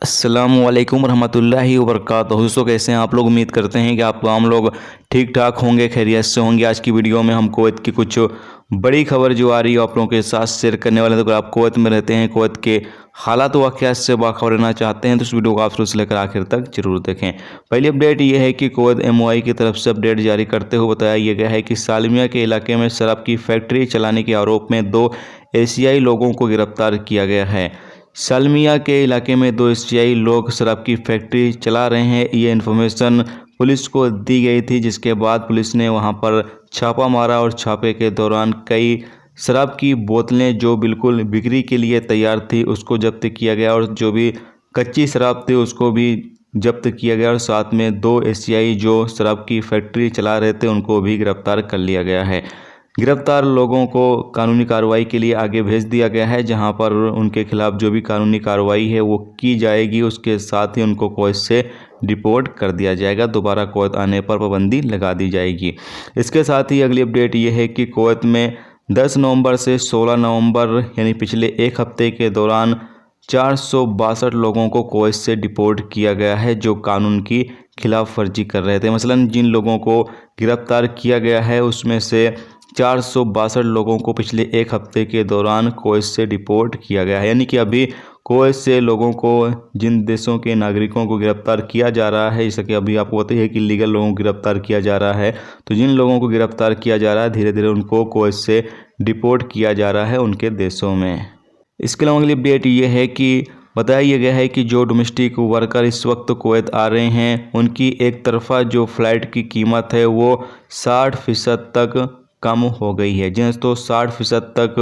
अस्सलामुअलैकुम रहमतुल्लाहि वबरकातुहू। दोस्तों, कैसे हैं आप लोग? उम्मीद करते हैं कि हम लोग ठीक ठाक होंगे, खैरियत से होंगे। आज की वीडियो में हम कुवैत की कुछ बड़ी खबर जो आ रही है आप लोगों के साथ शेयर करने वाले हैं। तो अगर आप कुवैत में रहते हैं, कुवैत के हालात वाक़यात से बाखबर रहना चाहते हैं तो इस वीडियो को आप शुरू से लेकर आखिर तक जरूर देखें। पहली अपडेट ये है कि कुवैत MOI की तरफ से अपडेट जारी करते हुए बताया यह गया है कि सालमिया के इलाके में शराब की फैक्ट्री चलाने के आरोप में 2 एशियाई लोगों को गिरफ्तार किया गया है। सालमिया के इलाके में 2 एशियाई लोग शराब की फैक्ट्री चला रहे हैं, ये इन्फॉर्मेशन पुलिस को दी गई थी, जिसके बाद पुलिस ने वहां पर छापा मारा और छापे के दौरान कई शराब की बोतलें जो बिल्कुल बिक्री के लिए तैयार थी उसको जब्त किया गया और जो भी कच्ची शराब थी उसको भी जब्त किया गया और साथ में 2 एशियाई जो शराब की फैक्ट्री चला रहे थे उनको भी गिरफ्तार कर लिया गया है। गिरफ्तार लोगों को कानूनी कार्रवाई के लिए आगे भेज दिया गया है, जहां पर उनके खिलाफ जो भी कानूनी कार्रवाई है वो की जाएगी। उसके साथ ही उनको कुवैत से डिपोर्ट कर दिया जाएगा, दोबारा कुवैत आने पर पाबंदी लगा दी जाएगी। इसके साथ ही अगली अपडेट ये है कि कुवैत में 10 नवंबर से 16 नवंबर यानी पिछले एक हफ्ते के दौरान 462 लोगों को कुवैत से डिपोर्ट किया गया है जो कानून की खिलाफ वर्जी कर रहे थे। मसलन जिन लोगों को गिरफ्तार किया गया है उसमें से 462 लोगों को पिछले एक हफ्ते के दौरान कुवैत से डिपोर्ट किया गया है। यानी कि अभी कुवैत से लोगों को, जिन देशों के नागरिकों को गिरफ्तार किया जा रहा है, जैसा कि अभी आपको पता है कि लीगल लोगों को गिरफ्तार किया जा रहा है, तो जिन लोगों को गिरफ्तार किया जा रहा है धीरे धीरे उनको कुवैत से डिपोर्ट किया जा रहा है उनके देशों में। इसके अलावा अगली अपडेट ये है कि बताया गया है कि जो डोमेस्टिक वर्कर इस वक्त कुवैत आ रहे हैं उनकी एक तरफा जो फ़्लाइट की कीमत है वो 60% तक कम हो गई है। जी तो 60% तक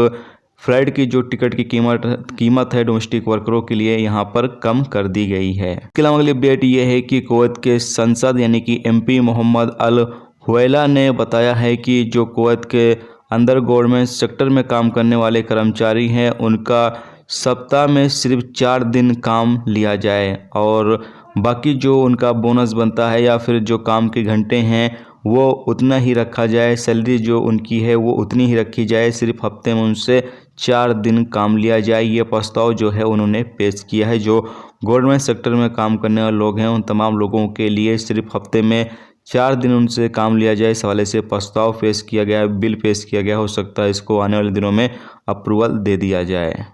फ्लाइट की जो टिकट की कीमत है डोमेस्टिक वर्करों के लिए यहाँ पर कम कर दी गई है। इसके अलावा अगली अपडेट ये है कि कुवैत के संसद यानी कि MP मोहम्मद अल हुवैला ने बताया है कि जो कुवैत के अंडर गवर्नमेंट सेक्टर में काम करने वाले कर्मचारी हैं उनका सप्ताह में सिर्फ 4 दिन काम लिया जाए और बाकी जो उनका बोनस बनता है या फिर जो काम के घंटे हैं वो उतना ही रखा जाए, सैलरी जो उनकी है वो उतनी ही रखी जाए, सिर्फ हफ्ते में उनसे 4 दिन काम लिया जाए। ये प्रस्ताव जो है उन्होंने पेश किया है। जो गवर्नमेंट सेक्टर में काम करने वाले लोग हैं उन तमाम लोगों के लिए सिर्फ हफ्ते में 4 दिन उनसे काम लिया जाए, इस हवाले से प्रस्ताव पेश किया गया है, बिल पेश किया गया। हो सकता है इसको आने वाले दिनों में अप्रूवल दे दिया जाए।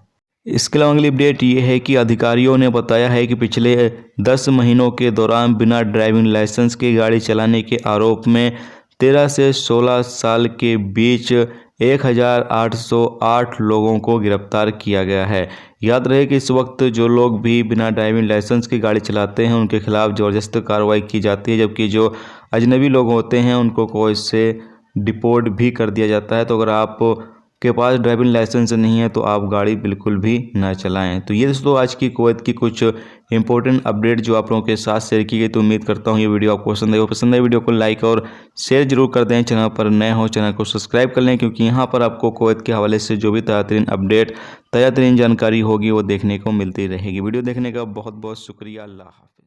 इसके अलावा अगली अपडेट ये है कि अधिकारियों ने बताया है कि पिछले 10 महीनों के दौरान बिना ड्राइविंग लाइसेंस की गाड़ी चलाने के आरोप में 13 से 16 साल के बीच 1808 लोगों को गिरफ्तार किया गया है। याद रहे कि इस वक्त जो लोग भी बिना ड्राइविंग लाइसेंस की गाड़ी चलाते हैं उनके खिलाफ ज़बरदस्त कार्रवाई की जाती है, जबकि जो अजनबी लोग होते हैं उनको कुवैत से डिपोर्ट भी कर दिया जाता है। तो अगर आप के पास ड्राइविंग लाइसेंस नहीं है तो आप गाड़ी बिल्कुल भी ना चलाएं। तो ये दोस्तों आज की कुवैत की कुछ इंपॉर्टेंट अपडेट जो आप लोगों के साथ शेयर की गई। तो उम्मीद करता हूँ ये वीडियो आपको पसंद है वीडियो को लाइक और शेयर जरूर कर दें। चैनल पर नए हो चैनल को सब्सक्राइब कर लें, क्योंकि यहाँ पर आपको कुवैत के हवाले से जो भी ताज़ा तरीन अपडेट, ताज़ा तरीन जानकारी होगी वो देखने को मिलती रहेगी। वीडियो देखने का बहुत बहुत शुक्रिया। अल्लाह हाफ़िज़।